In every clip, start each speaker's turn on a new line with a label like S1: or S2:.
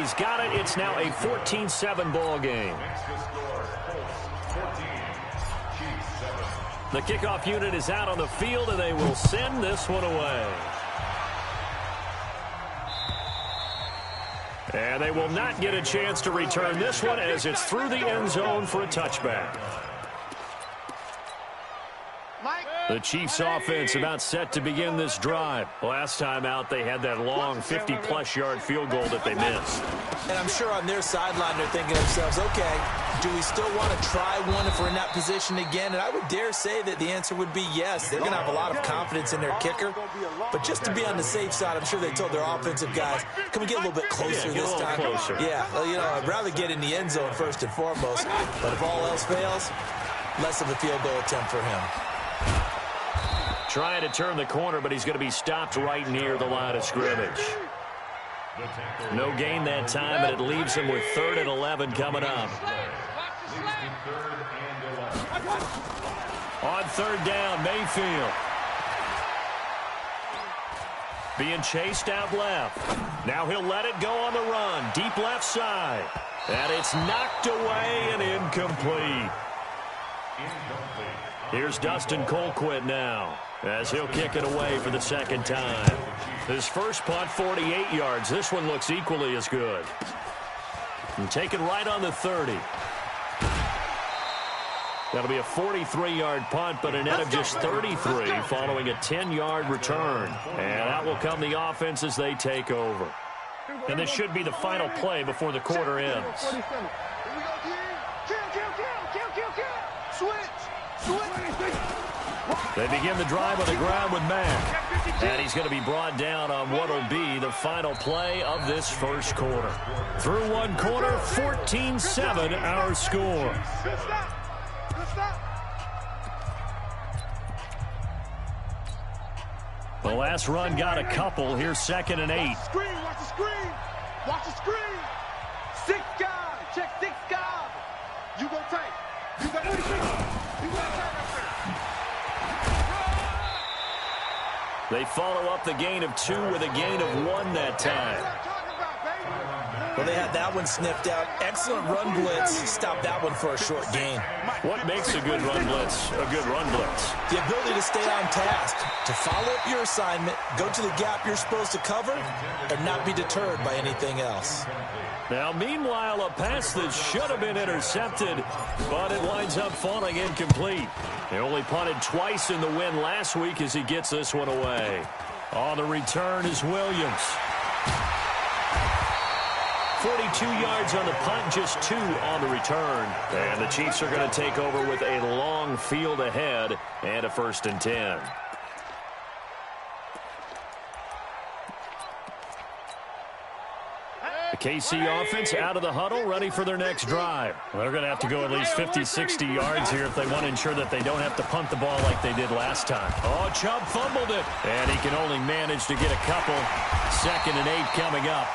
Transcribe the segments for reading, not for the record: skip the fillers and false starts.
S1: he's got it. It's now a 14-7 ball game. The kickoff unit is out on the field, and they will send this one away. And they will not get a chance to return this one as it's through the end zone for a touchback. The Chiefs offense about set to begin this drive. Last time out, they had that long 50-plus yard field goal that they missed.
S2: And I'm sure on their sideline they're thinking to themselves, okay, do we still want to try one if we're in that position again? And I would dare say that the answer would be yes. They're going to have a lot of confidence in their kicker. But just to be on the safe side, I'm sure they told their offensive guys, can we get a little bit closer this time?
S1: Closer.
S2: Yeah, well, you know, I'd rather get in the end zone first and foremost. But if all else fails, less of a field goal attempt for him.
S1: Trying to turn the corner, but he's going to be stopped right near the line of scrimmage. No gain that time, and it leaves him with 3rd and 11 coming up. On 3rd down, Mayfield. Being chased out left. Now he'll let it go on the run. Deep left side. And it's knocked away and incomplete. Here's Dustin Colquitt now, as he'll kick it away for the 2nd time. His first punt, 48 yards. This one looks equally as good. And taken right on the 30. That'll be a 43-yard punt, but a net of just 33 following a 10-yard return. And out will come the offense as they take over. And this should be the final play before the quarter ends. They begin the drive on the ground with Mack. And he's going to be brought down on what will be the final play of this first quarter. Through one quarter, 14-7 our score. The last run got a couple. Here's 2nd and 8.
S3: Watch the screen. Watch the screen. 6 guys. Check 6 guys. You go tight. You got 36. You got tight up there.
S1: They follow up the gain of 2 with a gain of 1 that time.
S2: Well, they had that one sniffed out. Excellent run blitz. Stopped that one for a short gain.
S1: What makes a good run blitz a good run blitz?
S2: The ability to stay on task, to follow up your assignment, go to the gap you're supposed to cover, and not be deterred by anything else.
S1: Now, meanwhile, a pass that should have been intercepted, but it winds up falling incomplete. He only punted twice in the win last week as he gets this one away. On the return is Williams. 42 yards on the punt, just 2 on the return. And the Chiefs are going to take over with a long field ahead and a 1st and 10. The KC offense out of the huddle, ready for their next drive. Well, they're going to have to go at least 50, 60 yards here if they want to ensure that they don't have to punt the ball like they did last time. Oh, Chubb fumbled it. And he can only manage to get a couple. 2nd and 8 coming up.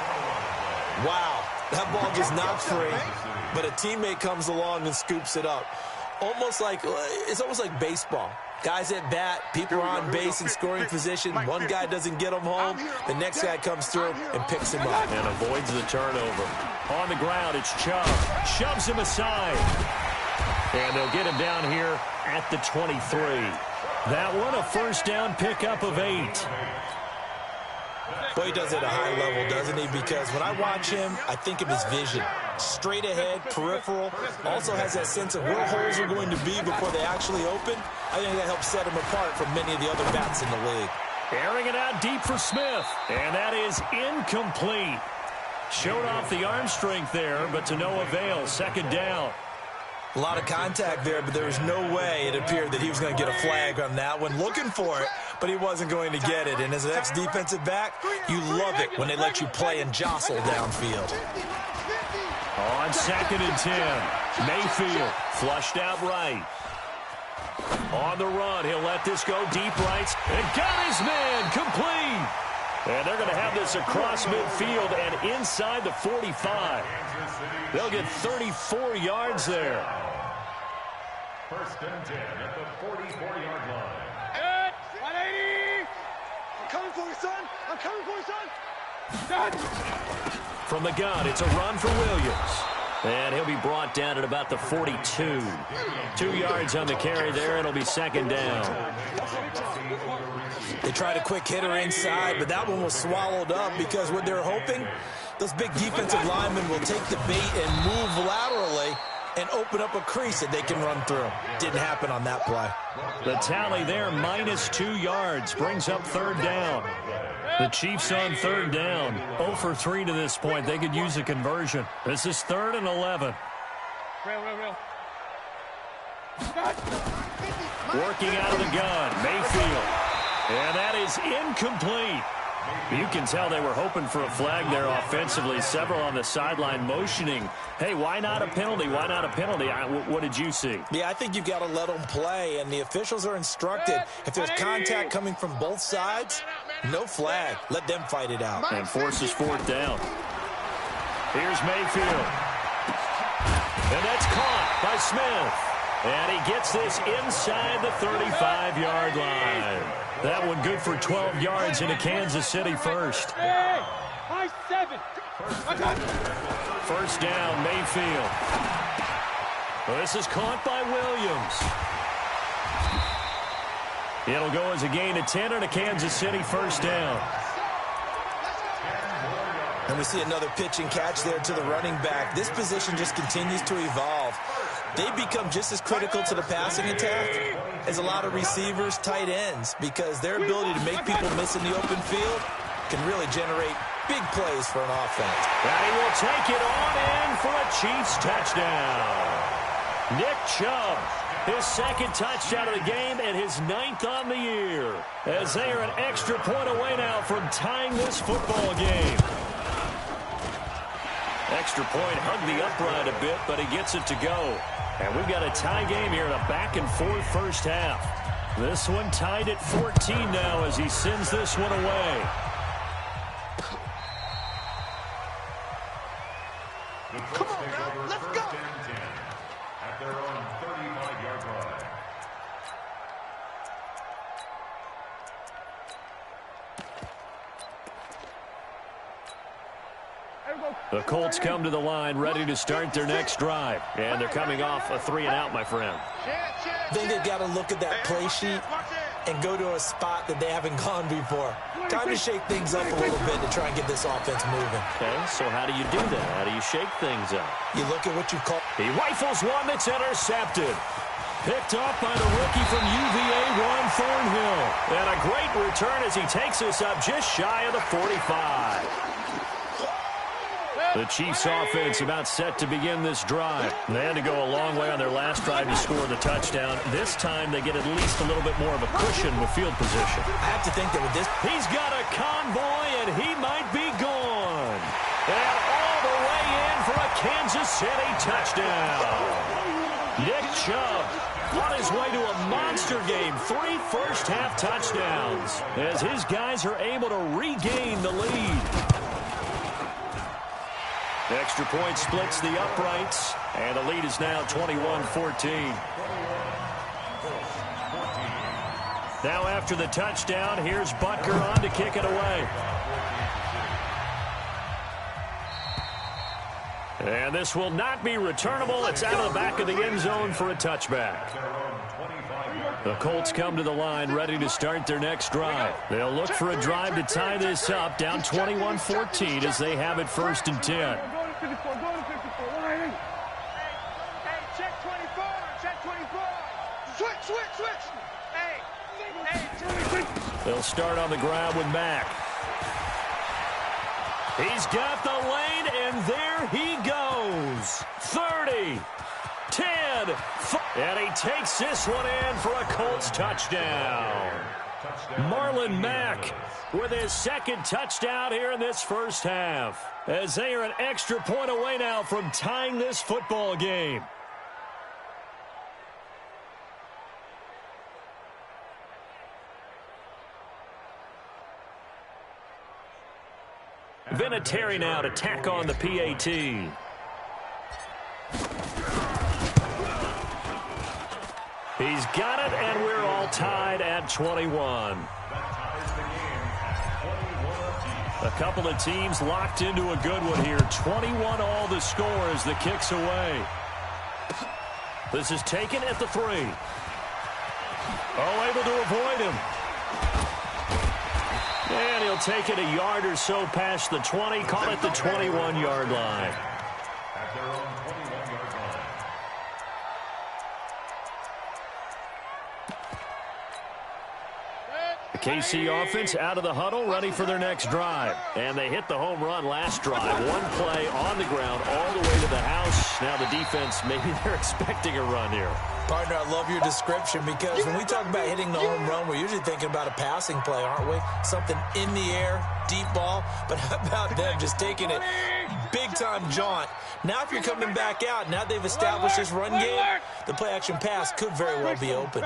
S2: Wow, that ball just knocked free, but a teammate comes along and scoops it up. It's almost like baseball. Guys at bat, people are on base in scoring position. One guy doesn't get him home. The next guy comes through and picks him up.
S1: And avoids the turnover. On the ground, it's Chubb. Shoves him aside. And they'll get him down here at the 23. That one, a 1st down pickup of 8.
S2: Boy, he does it at a high level, doesn't he? Because when I watch him, I think of his vision. Straight ahead, peripheral. Also has that sense of where holes are going to be before they actually open. I think that helps set him apart from many of the other bats in the league.
S1: Airing it out deep for Smith. And that is incomplete. Showed off the arm strength there, but to no avail. 2nd down.
S2: A lot of contact there, but there was no way it appeared that he was going to get a flag on that one. Looking for it, but he wasn't going to get it. And as an ex-defensive back, you love it when they let you play and jostle downfield.
S1: On 2nd and 10, Mayfield flushed out right. On the run, he'll let this go deep right. And got his man complete. And they're going to have this across midfield and inside the 45. They'll get 34 yards there.
S4: 1st and 10 at the 44-yard line.
S3: 180. I'm coming for you, son. I'm coming for you, son.
S1: From the gun, it's a run for Williams. And he'll be brought down at about the 42. 2 yards on the carry there. It'll be second down.
S2: They tried a quick hitter inside, but that one was swallowed up because what they're hoping, those big defensive linemen will take the bait and move laterally and open up a crease that they can run through. Didn't happen on that play.
S1: The tally there, minus 2 yards, brings up third down. The Chiefs on third down. 0 for 3 to this point. They could use a conversion. This is 3rd and 11. Working out of the gun, Mayfield. And that is incomplete. You can tell they were hoping for a flag there offensively. Several on the sideline motioning. Hey, why not a penalty? Why not a penalty? What did you see?
S2: Yeah, I think you've got to let them play, and the officials are instructed. If there's contact coming from both sides, no flag. Let them fight it out.
S1: And forces fourth down. Here's Mayfield. And that's caught by Smith. And he gets this inside the 35-yard line. That one good for 12 yards into Kansas City first. First down, Mayfield. Well, this is caught by Williams. It'll go as a gain of 10 and a Kansas City first down.
S2: And we see another pitch and catch there to the running back. This position just continues to evolve. They become just as critical to the passing attack as a lot of receivers, tight ends, because their ability to make people miss in the open field can really generate big plays for an offense.
S1: And he will take it on in for a Chiefs touchdown. Nick Chubb, his second touchdown of the game and his 9th on the year, as they are an extra point away now from tying this football game. Extra point hugged the upright a bit, but he gets it to go. And we've got a tie game here in a back-and-forth first half. This one tied at 14 now as he sends this one away.
S3: Come on now, let's go.
S4: At their own 35-yard line.
S1: The Colts come to the line ready to start their next drive. And they're coming off a 3-and-out, my friend.
S2: I think they've got to look at that play sheet and go to a spot that they haven't gone before. Time to shake things up a little bit to try and get this offense moving.
S1: Okay, so how do you do that? How do you shake things up?
S2: You look at what you call...
S1: He rifles one that's intercepted. Picked up by the rookie from UVA, Ron Thornhill. And a great return as he takes us up just shy of the 45. The Chiefs offense about set to begin this drive. They had to go a long way on their last drive to score the touchdown. This time they get at least a little bit more of a cushion with field position.
S2: I have to think that with this...
S1: He's got a convoy and he might be gone. And all the way in for a Kansas City touchdown. Nick Chubb on his way to a monster game. 3 first-half touchdowns as his guys are able to regain the lead. The extra point splits the uprights, and the lead is now 21-14. Now after the touchdown, here's Butker on to kick it away. And this will not be returnable. It's out of the back of the end zone for a touchback. The Colts come to the line ready to start their next drive. They'll look for a drive to tie this up, down 21-14 as they have it 1st and 10.
S3: Hey, check 24, check 24. Switch. Hey.
S1: They'll start on the ground with Mack. He's got the lane, and there he goes. 30, 10, and he takes this one in for a Colts touchdown. Marlon Mack with his second touchdown here in this first half, as they are an extra point away now from tying this football game. Vinatieri now to tack on the PAT. He's got it, and we're all tied at 21. A couple of teams locked into a good one here. 21 all the score as the kick's away. This is taken at the 3. Oh, able to avoid him. And he'll take it a yard or so past the 20. Call it the 21-yard line.
S4: At their own 21-yard line.
S1: The KC offense out of the huddle, ready for their next drive. And they hit the home run last drive. One play on the ground all the way to the house. Now the defense, maybe they're expecting a run here.
S2: Partner, I love your description because when we talk about hitting the home run, we're usually thinking about a passing play, aren't we? Something in the air, deep ball. But how about them just taking it big-time jaunt? Now if you're coming back out, now they've established this run game, the play-action pass could very well be open.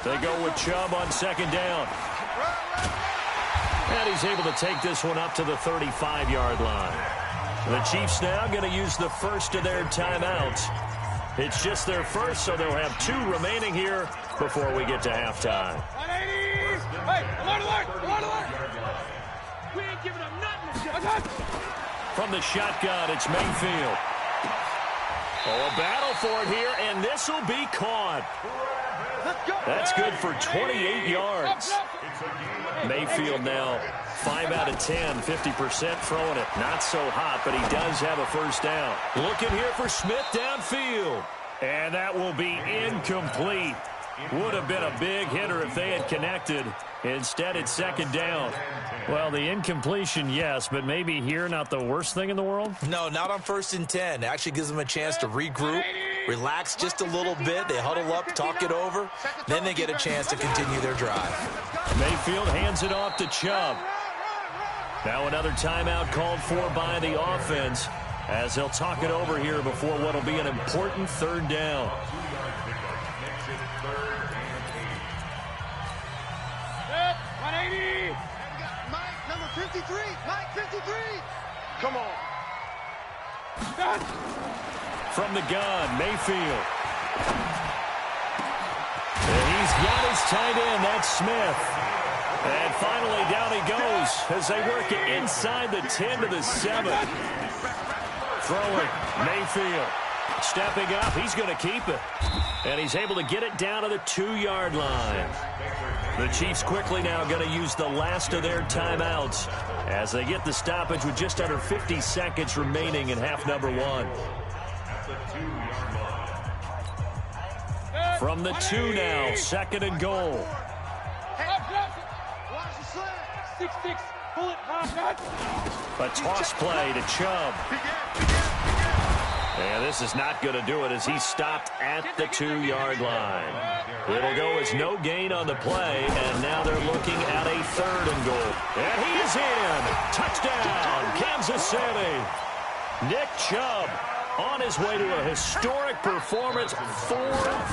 S1: They go with Chubb on second down. And he's able to take this one up to the 35-yard line. The Chiefs now going to use the first of their timeouts. It's just their first, so they'll have 2 remaining here before we get to halftime.
S3: Hey, alert! We ain't giving up nothing.
S1: From the shotgun, it's Mayfield. Oh, a battle for it here, and this will be caught. That's good for 28 yards. Mayfield now 5 out of 10, 50% throwing it. Not so hot, but he does have a first down. Looking here for Smith downfield. And that will be incomplete. Would have been a big hitter if they had connected. Instead, it's second down. Well, the incompletion, yes, but maybe here not the worst thing in the world?
S2: No, not on 1st and 10. It actually gives them a chance to regroup, relax just a little bit. They huddle up, talk it over. Then they get a chance to continue their drive.
S1: Mayfield hands it off to Chubb. Now another timeout called for by the offense as they'll talk it over here before what will be an important third down.
S3: Mike, number 53. Mike, 53. Come on.
S1: From the gun, Mayfield. And he's got his tight end. That's Smith. And finally, down he goes as they work it inside the 10 to the 7. Throwing, Mayfield. Stepping up, he's going to keep it. And he's able to get it down to the 2-yard line. The Chiefs quickly now going to use the last of their timeouts as they get the stoppage with just under 50 seconds remaining in half number 1. From the 2 now, 2nd and goal. A toss play to Chubb. And this is not going to do it as he's stopped at the 2-yard line. It'll go as no gain on the play, and now they're looking at a 3rd and goal. And he is in. Touchdown, Kansas City. Nick Chubb on his way to a historic performance, 4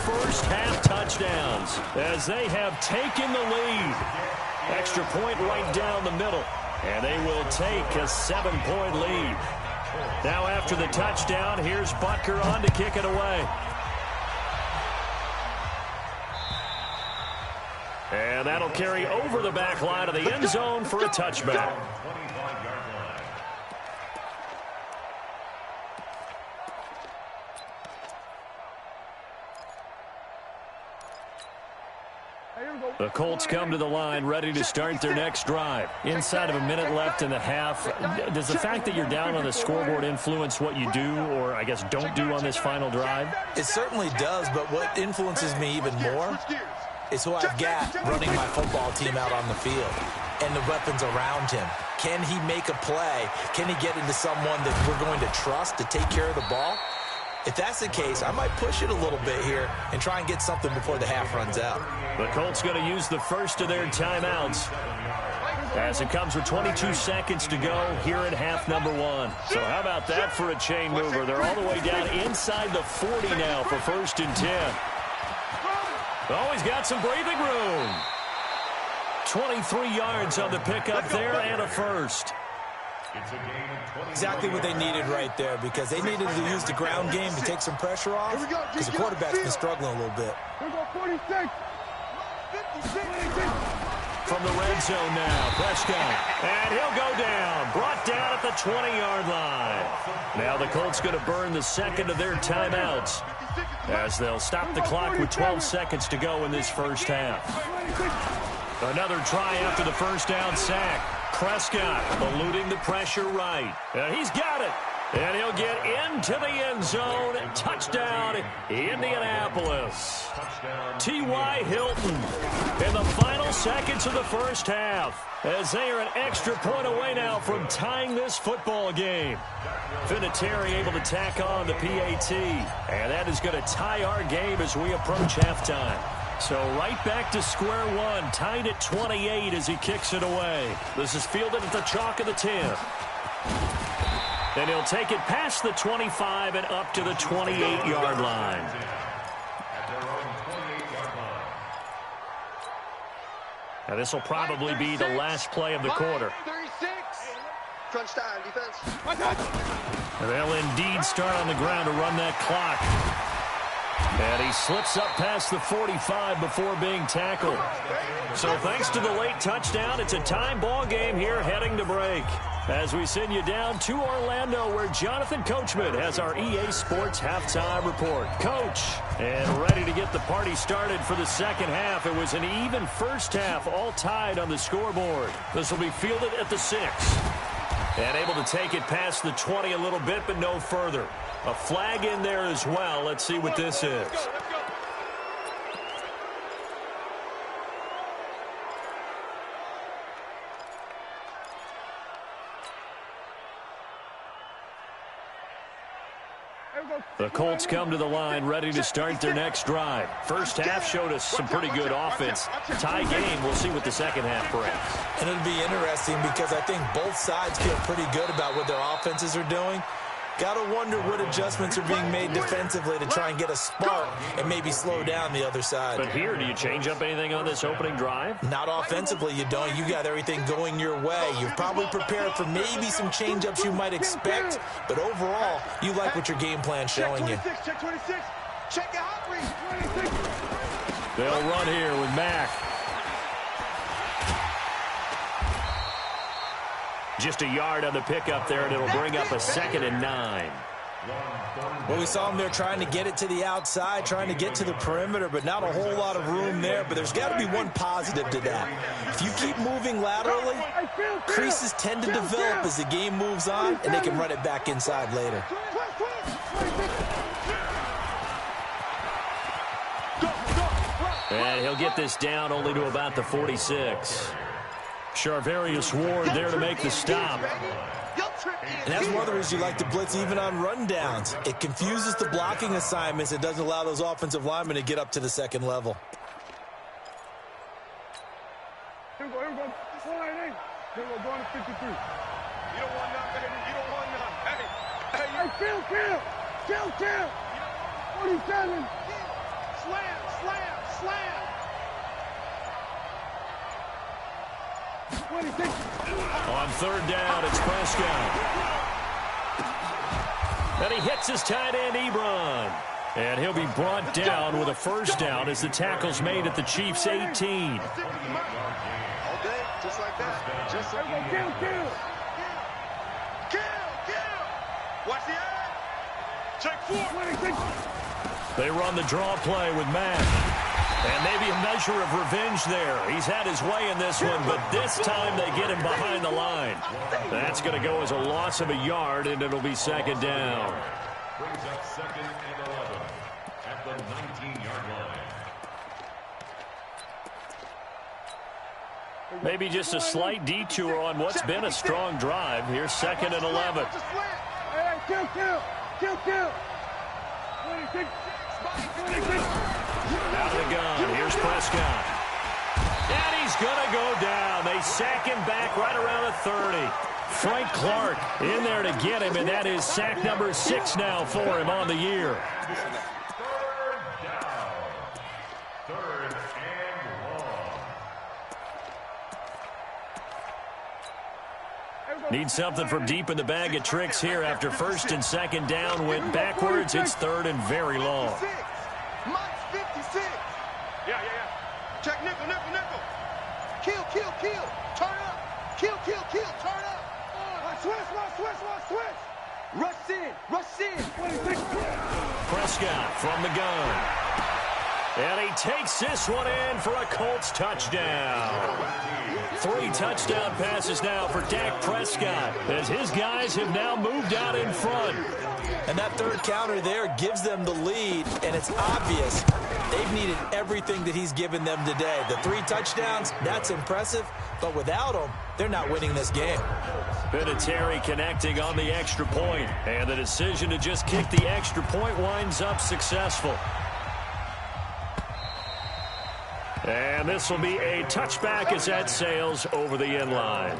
S1: first-half touchdowns as they have taken the lead. Extra point right down the middle, and they will take a 7-point lead. Now after the touchdown, here's Butker on to kick it away. And that'll carry over the back line of the end zone for a touchback. The Colts come to the line ready to start their next drive. Inside of a minute left in the half, does the fact that you're down on the scoreboard influence what you do or, I guess, don't do on this final drive?
S2: It certainly does, but what influences me even more is who I've got running my football team out on the field and the weapons around him. Can he make a play? Can he get into someone that we're going to trust to take care of the ball? If that's the case, I might push it a little bit here and try and get something before the half runs out.
S1: The Colts going to use the first of their timeouts as it comes with 22 seconds to go here in half number 1. So how about that for a chain mover? They're all the way down inside the 40 now for 1st and 10. Oh, he's got some breathing room. 23 yards on the pickup there and a first.
S2: Exactly what they needed right there because they needed to use the ground game to take some pressure off because the quarterback's been struggling a little bit.
S1: From the red zone now, Prescott. And he'll go down. Brought down at the 20-yard line. Now the Colts going to burn the second of their timeouts as they'll stop the clock with 12 seconds to go in this first half. Another try after the first down sack. Prescott eluding the pressure right. And he's got it. And he'll get into the end zone. Touchdown, Indianapolis. T.Y. Hilton in the final seconds of the first half as they are an extra point away now from tying this football game. Vinatieri able to tack on the PAT. And that is going to tie our game as we approach halftime. So right back to square one, tied at 28 as he kicks it away. This is fielded at the chalk of the 10. And he'll take it past the 25 and up to the 28-yard line. Now this will probably be the last play of the quarter.
S3: 36. Crunch time, defense.
S1: And they'll indeed start on the ground to run that clock. And he slips up past the 45 before being tackled. So thanks to the late touchdown, it's a time ball game here heading to break. As we send you down to Orlando, where Jonathan Coachman has our EA Sports halftime report. Coach, and ready to get the party started for the second half. It was an even first half, all tied on the scoreboard. This will be fielded at the 6. And able to take it past the 20 a little bit, but no further. A flag in there as well. Let's see what this is. The Colts come to the line ready to start their next drive. First half showed us some pretty good offense. Tie game, we'll see what the second half brings.
S2: And it'll be interesting because I think both sides feel pretty good about what their offenses are doing. Got to wonder what adjustments are being made defensively to try and get a spark and maybe slow down the other side.
S1: But here, do you change up anything on this opening drive?
S2: Not offensively, you don't. You got everything going your way. You've probably prepared for maybe some change-ups you might expect, but overall, you like what your game plan's showing you.
S3: Check 26. Check your hot read. 26.
S1: They'll run here with Mack. Just a yard on the pickup there, and it'll bring up a 2nd and 9.
S2: Well, we saw him there trying to get it to the outside, trying to get to the perimeter, but not a whole lot of room there. But there's got to be one positive to that. If you keep moving laterally, creases tend to develop as the game moves on, and they can run it back inside later.
S1: And he'll get this down only to about the 46. Charvarius Ward there to make the stop.
S2: And that's one of the reasons you like to blitz even on rundowns. It confuses the blocking assignments. It doesn't allow those offensive linemen to get up to the second level.
S3: Here we go. Here we go, going to 53. You don't want none, baby. You don't want none. Hey, kill. 47. Slam. 26.
S1: On third down, it's Prescott. And he hits his tight end, Ebron. And he'll be brought down with a first down as the tackle's made at the Chiefs' 18.
S3: All day, just like that. Just like that. Kill. Watch the eye. Check 4. 26.
S1: They run the draw play with Mack. And maybe a measure of revenge there. He's had his way in this one, but this time they get him behind the line. That's going to go as a loss of a yard, and it'll be 2nd down.
S4: Brings up 2nd and 11 at the 19-yard line.
S1: Maybe just a slight detour on what's been a strong drive. Here's 2nd and 11.
S3: Hey, kill. 26.
S1: Out of the gun. Here's Prescott. And he's going to go down. They sack him back right around the 30. Frank Clark in there to get him, and that is sack number 6 now for him on the year.
S4: Third and long.
S1: Need something from deep in the bag of tricks here after 1st and 2nd down went backwards. It's 3rd and very long.
S3: Mike's 56. Yeah. Check nickel.
S5: Kill, kill, kill. Turn up. Kill, kill, kill. Turn up.
S3: Switch.
S5: Rush in.
S1: Prescott from the gun. And he takes this one in for a Colts touchdown. 3 touchdown passes now for Dak Prescott as his guys have now moved out in front.
S2: And that third counter there gives them the lead, and it's obvious they've needed everything that he's given them today. The 3 touchdowns, that's impressive, but without him, they're not winning this game.
S1: Vinatieri connecting on the extra point, and the decision to just kick the extra point winds up successful. And this will be a touchback as that sails over the end line.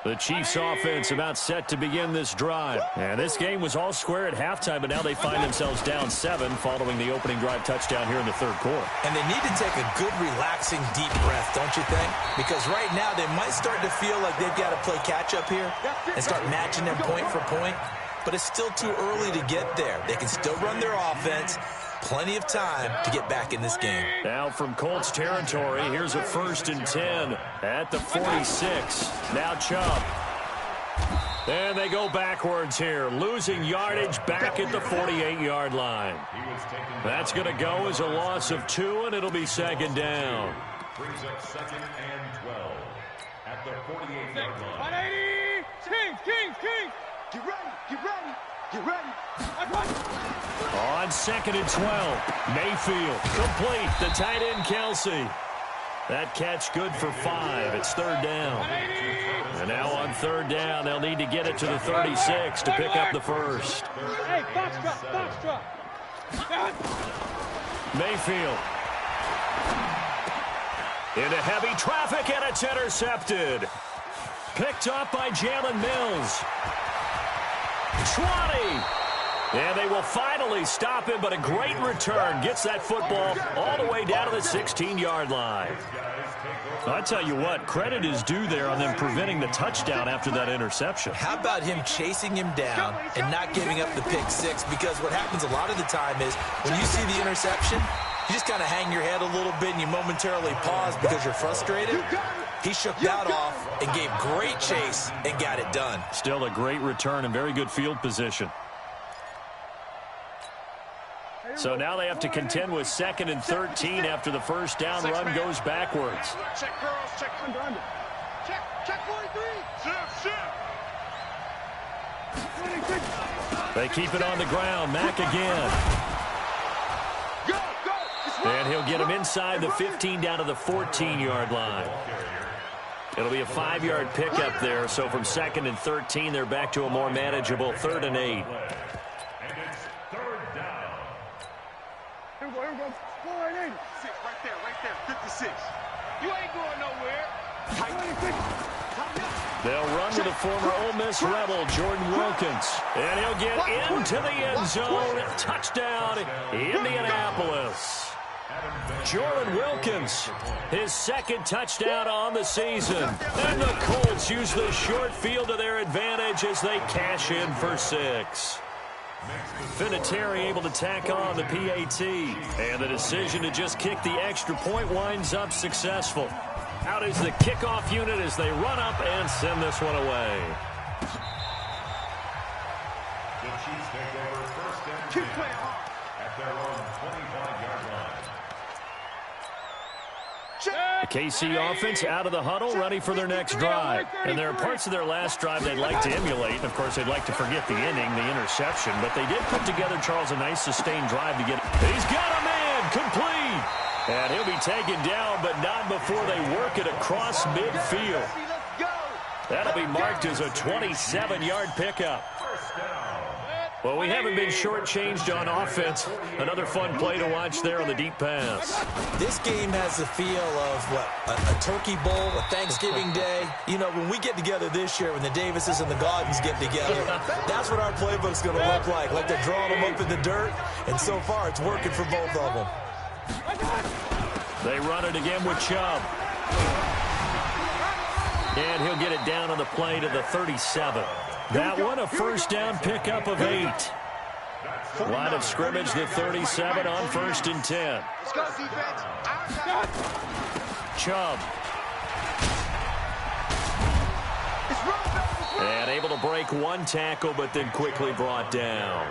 S1: The Chiefs offense about set to begin this drive. And this game was all square at halftime, but now they find themselves down 7 following the opening drive touchdown here in the third quarter.
S2: And they need to take a good, relaxing, deep breath, don't you think? Because right now they might start to feel like they've got to play catch-up here and start matching them point for point. But it's still too early to get there. They can still run their offense. Plenty of time to get back in this game.
S1: Now from Colts territory, here's a 1st and 10 at the 46. Now Chubb. And they go backwards here, losing yardage back at the 48-yard line. That's going to go as a loss of 2, and it'll be 2nd down.
S4: Brings up 2nd and 12 at the 48-yard line.
S3: 180. Kings.
S5: Get ready.
S1: On 2nd and 12, Mayfield complete. The tight end, Kelsey. That catch good for 5. It's 3rd down. And now on 3rd down, they'll need to get it to the 36 to pick up the first.
S3: Hey, box drop.
S1: Mayfield. Into heavy traffic, and it's intercepted. Picked up by Jalen Mills. 20. And they will finally stop him, but a great return gets that football all the way down to the 16-yard line. I tell you what, credit is due there on them preventing the touchdown after that interception.
S2: How about him chasing him down and not giving up the pick 6? Because what happens a lot of the time is when you see the interception, you just kind of hang your head a little bit and you momentarily pause because you're frustrated. He shook that off and gave great chase and got it done.
S1: Still a great return and very good field position. So now they have to contend with 2nd and 13 after the first down run goes backwards.
S3: Check girls, check under. Check 43. Shift.
S1: They keep it on the ground. Mack again.
S3: Go.
S1: And he'll get him inside the 15 down to the 14-yard line. It'll be a 5-yard pickup there. So from 2nd and 13, they're back to a more manageable 3rd and 8.
S3: Here we go. 480. Right there. 56. You ain't going nowhere. 26.
S1: They'll run to the former Ole Miss Rebel, Jordan Wilkins. And he'll get into the end zone. Touchdown, Indianapolis. Jordan Wilkins, his 2nd touchdown on the season. And the Colts use the short field to their advantage as they cash in for 6. Vinatieri able to tack on the PAT. And the decision to just kick the extra point winds up successful. Out is the kickoff unit as they run up and send this one away.
S4: The Chiefs take over 1st and 10 at their own 25-yard line.
S1: The KC offense out of the huddle, ready for their next drive. And there are parts of their last drive they'd like to emulate. Of course, they'd like to forget the ending, the interception. But they did put together, Charles, a nice sustained drive to get it. He's got a man, complete. And he'll be taken down, but not before they work it across midfield. That'll be marked as a 27-yard pickup. Well, we haven't been shortchanged on offense. Another fun play to watch there on the deep pass.
S2: This game has the feel of, a turkey bowl, a Thanksgiving day. You know, when we get together this year, when the Davises and the Gaudens get together, that's what our playbook's going to look like. Like they're drawing them up in the dirt, and so far it's working for both of them.
S1: They run it again with Chubb. And he'll get it down on the play to the 37. That one a first down pickup of 8. Line of scrimmage, the 37 on 1st and 10.
S5: Let's go, defense. Outside.
S1: Chubb. And able to break one tackle, but then quickly brought down.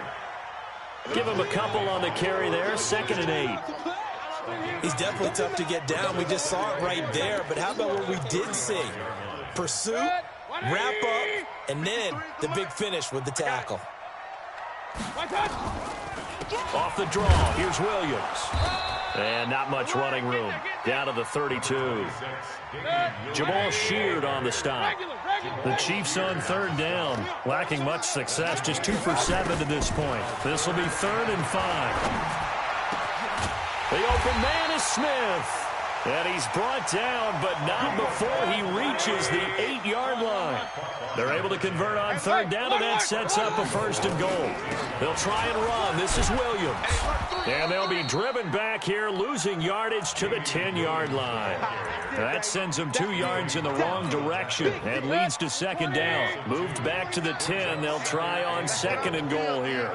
S1: Give him a couple on the carry there, 2nd and 8.
S2: He's definitely tough to get down. We just saw it right there. But how about what we did see? Pursuit, wrap up, and then the big finish with the tackle.
S1: Off the draw, here's Williams. And not much running room. Down to the 32. Jamal Sheard on the stop. The Chiefs on 3rd down. Lacking much success, just 2 for 7 to this point. This will be 3rd and 5. The open man is Smith. And he's brought down, but not before he reaches the 8-yard line. They're able to convert on 3rd down, and that sets up a 1st and goal. They'll try and run. This is Williams. And they'll be driven back here, losing yardage to the 10-yard line. That sends them 2 yards in the wrong direction and leads to 2nd down. Moved back to the 10. They'll try on 2nd and goal here.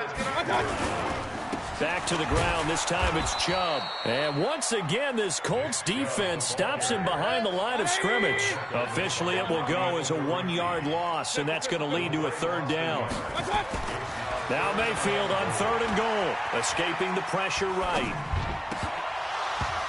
S1: Back to the ground. This time it's Chubb. And once again, this Colts defense stops him behind the line of scrimmage. Officially, it will go as a 1-yard loss, and that's going to lead to a 3rd down. Now Mayfield on 3rd and goal. Escaping the pressure right.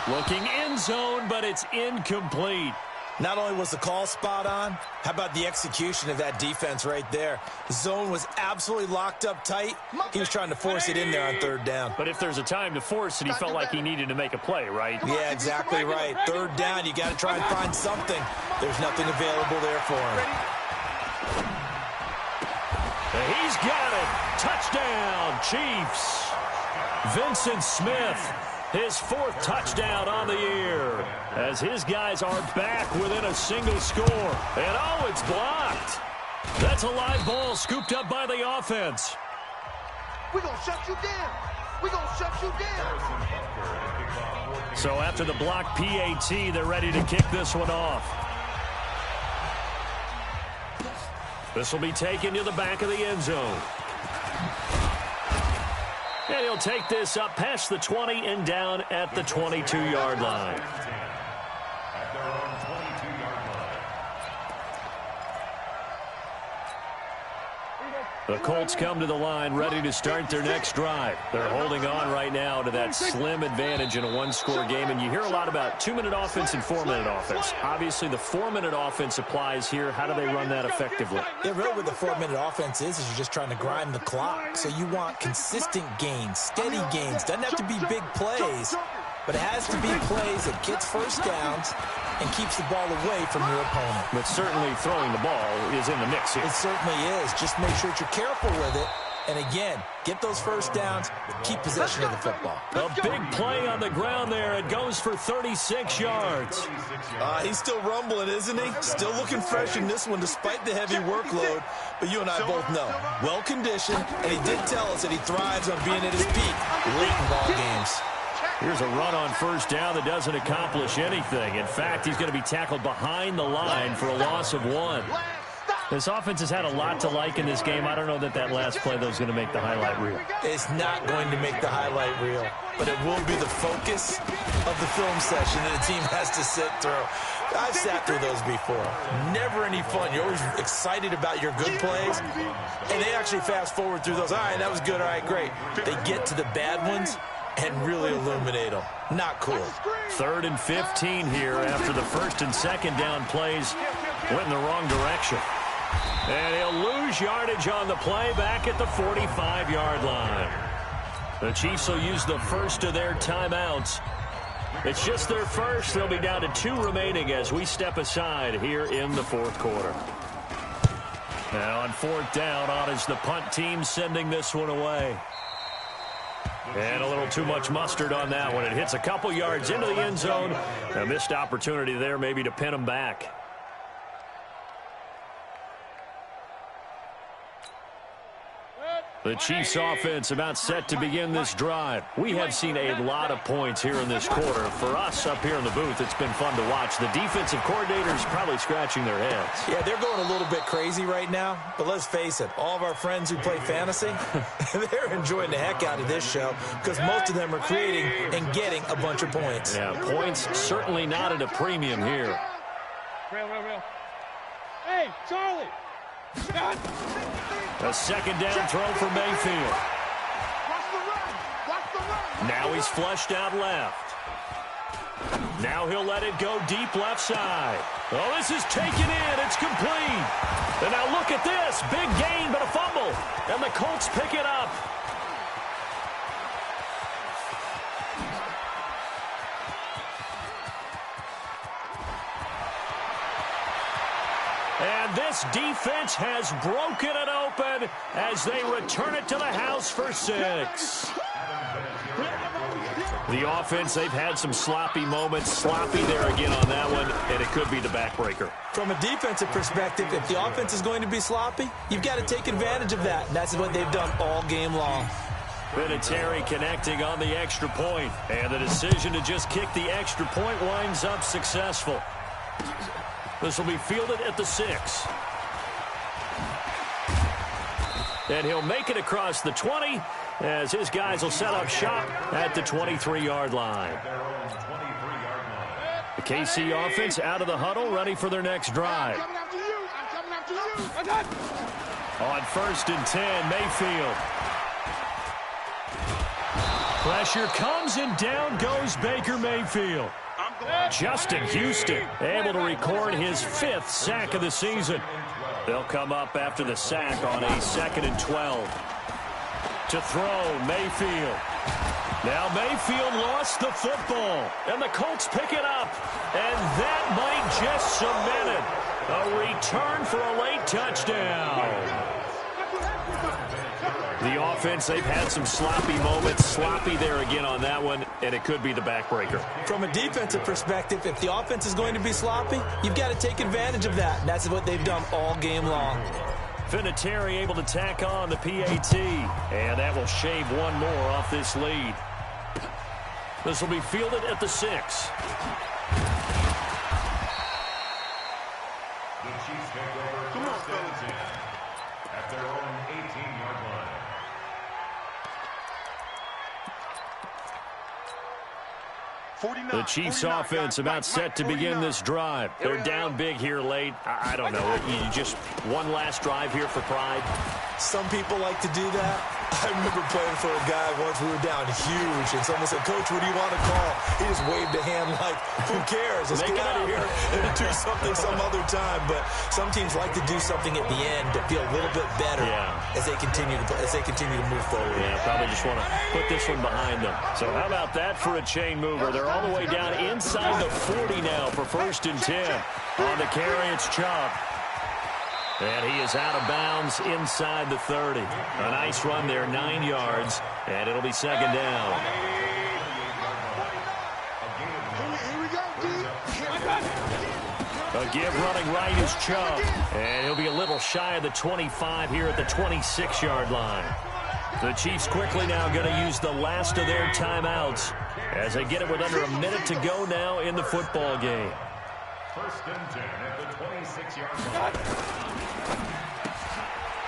S1: Looking end zone, but it's incomplete.
S2: Not only was the call spot on, how about the execution of that defense right there? The zone was absolutely locked up tight. He was trying to force it in there on 3rd down.
S1: But if there's a time to force it, he felt like he needed to make a play, right?
S2: Yeah, exactly right. 3rd down, you got to try and find something. There's nothing available there for him.
S1: He's got it. Touchdown, Chiefs. Vincent Smith. His 4th touchdown on the year as his guys are back within a single score. And, oh, it's blocked. That's a live ball scooped up by the offense.
S5: We're going to shut you down. We're going to shut you down.
S1: So after the blocked PAT, they're ready to kick this one off. This will be taken to the back of the end zone. And he'll take this up past the 20 and down at the 22-yard line.
S4: At their own 22-yard line.
S1: The Colts come to the line ready to start their next drive. They're holding on right now to that slim advantage in a 1-score game. And you hear a lot about 2-minute offense and 4-minute offense. Obviously, the 4-minute offense applies here. How do they run that effectively?
S2: Yeah, really what the 4-minute offense is you're just trying to grind the clock. So you want consistent gains, steady gains. Doesn't have to be big plays, but it has to be plays that gets first downs and keeps the ball away from your opponent.
S1: But certainly throwing the ball is in the mix here.
S2: It certainly is. Just make sure that you're careful with it. And again, get those first downs, keep possession of the football.
S1: A big play on the ground there. It goes for 36 yards.
S2: He's still rumbling, isn't he? Still looking fresh in this one despite the heavy workload. But you and I both know, well-conditioned, and he did tell us that he thrives on being at his peak late in ball games.
S1: Here's a run on 1st down that doesn't accomplish anything. In fact, he's going to be tackled behind the line for a loss of 1. This offense has had a lot to like in this game. I don't know that last play, though, is going to make the highlight reel.
S2: It's not going to make the highlight reel, but it will be the focus of the film session that the team has to sit through. I've sat through those before. Never any fun. You're always excited about your good plays, and they actually fast forward through those. All right, that was good. All right, great. They get to the bad ones and really illuminate them. Not cool.
S1: 3rd and 15 here after the 1st and 2nd down plays went in the wrong direction. And he'll lose yardage on the play back at the 45-yard line. The Chiefs will use the first of their timeouts. It's just their first. They'll be down to 2 remaining as we step aside here in the 4th quarter. Now on 4th down, on is the punt team sending this one away. And a little too much mustard on that one. It hits a couple yards into the end zone. A missed opportunity there maybe to pin them back. The Chiefs offense about set to begin this drive. We have seen a lot of points here in this quarter. For us up here in the booth, it's been fun to watch. The defensive coordinators probably scratching their heads.
S2: Yeah, they're going a little bit crazy right now. But let's face it, all of our friends who play fantasy, they're enjoying the heck out of this show because most of them are creating and getting a bunch of points.
S1: Yeah, points certainly not at a premium here.
S3: Real. Hey, Charlie.
S1: A second down throw for Mayfield. Now he's flushed out left. Now he'll let it go deep left side. Oh, this is taken in. It's complete. And now look at this. Big gain, but a fumble. And the Colts pick it up. And this defense has broken it open as they return it to the house for 6. The offense, they've had some sloppy moments. Sloppy there again on that one, and it could be the backbreaker.
S2: From a defensive perspective, if the offense is going to be sloppy, you've got to take advantage of that. And that's what they've done all game long.
S1: Vinatieri connecting on the extra point, and the decision to just kick the extra point winds up successful. This will be fielded at the 6. And he'll make it across the 20 as his guys will set up shop at the 23-yard line. The KC offense out of the huddle, ready for their next drive. On 1st and 10, Mayfield. Pressure comes and down goes Baker Mayfield. Justin Houston able to record his 5th sack of the season. They'll come up after the sack on a 2nd and 12. To throw, Mayfield. Now Mayfield lost the football, and the Colts pick it up. And that might just cement it. A return for a late touchdown. The offense, they've had some sloppy moments. Sloppy there again on that one, and it could be the backbreaker.
S2: From a defensive perspective, if the offense is going to be sloppy, you've got to take advantage of that. And that's what they've done all game long.
S1: Vinatieri able to tack on the PAT, and that will shave one more off this lead. This will be fielded at the 6.
S4: The Chiefs take over first and 10 at their own 18-yard line.
S1: The Chiefs offense about set to begin this drive. They're down big here late. I don't know. You just one last drive here for pride.
S2: Some people like to do that. I remember playing for a guy once. We were down huge, and someone said, "Coach, what do you want to call?" He just waved a hand like, "Who cares? Let's get out of here and do something some other time." But some teams like to do something at the end to feel a little bit better as they continue to move forward.
S1: Yeah, probably just want to put this one behind them. So how about that for a chain mover? They're all the way down inside the 40 now for 1st and 10. On the carry, it's Chubb. And he is out of bounds inside the 30. A nice run there, 9 yards, and it'll be 2nd down. A give running right is Chubb, and he'll be a little shy of the 25 here at the 26-yard line. The Chiefs quickly now going to use the last of their timeouts as they get it with under a minute to go now in the football game.
S4: 1st and 10 at the 26-yard line.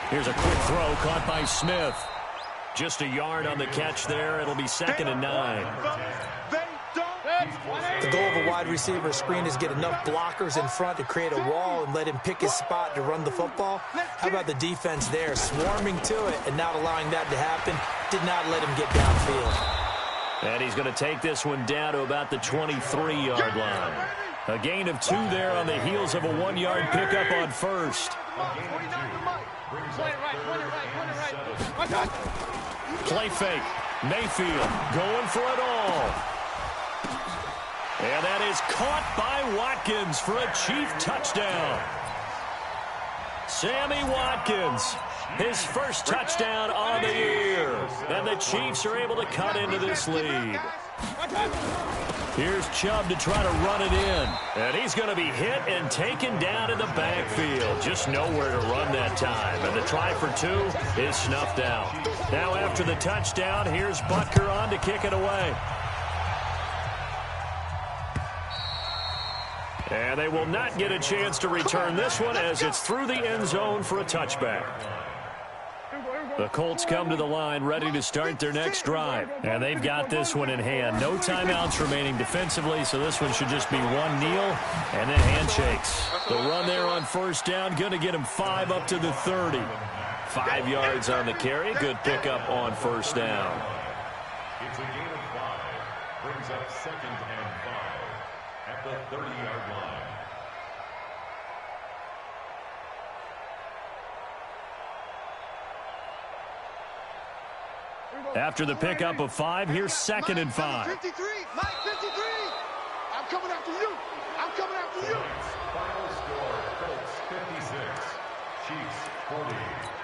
S1: Here's a quick throw caught by Smith. Just a yard on the catch there. It'll be 2nd and 9.
S2: The goal of a wide receiver screen is get enough blockers in front to create a wall and let him pick his spot to run the football. How about the defense there, swarming to it and not allowing that to happen? Did not let him get downfield.
S1: And he's going to take this one down to about the 23-yard line. A gain of 2 there on the heels of a 1-yard pickup on 1st. Play fake. Mayfield going for it all. And that is caught by Watkins for a Chief touchdown. Sammy Watkins, his 1st touchdown on the year. And the Chiefs are able to cut into this lead. Here's Chubb to try to run it in. And he's going to be hit and taken down in the backfield. Just nowhere to run that time. And the try for 2 is snuffed out. Now after the touchdown, here's Butker on to kick it away. And they will not get a chance to return this one as it's through the end zone for a touchback. The Colts come to the line ready to start their next drive. And they've got this one in hand. No timeouts remaining defensively, so this one should just be one kneel and then handshakes. The run there on first down, going to get him 5 up to the 30. 5 yards on the carry. Good pickup on first down.
S4: It's a gain of 5. Brings up 2nd and 5 at the 30-yard line.
S1: After the pickup of 5, here's 2nd and 5.
S5: 53, Mike 53. I'm coming after you. I'm coming after you.
S4: Final score, Colts 56, Chiefs 40.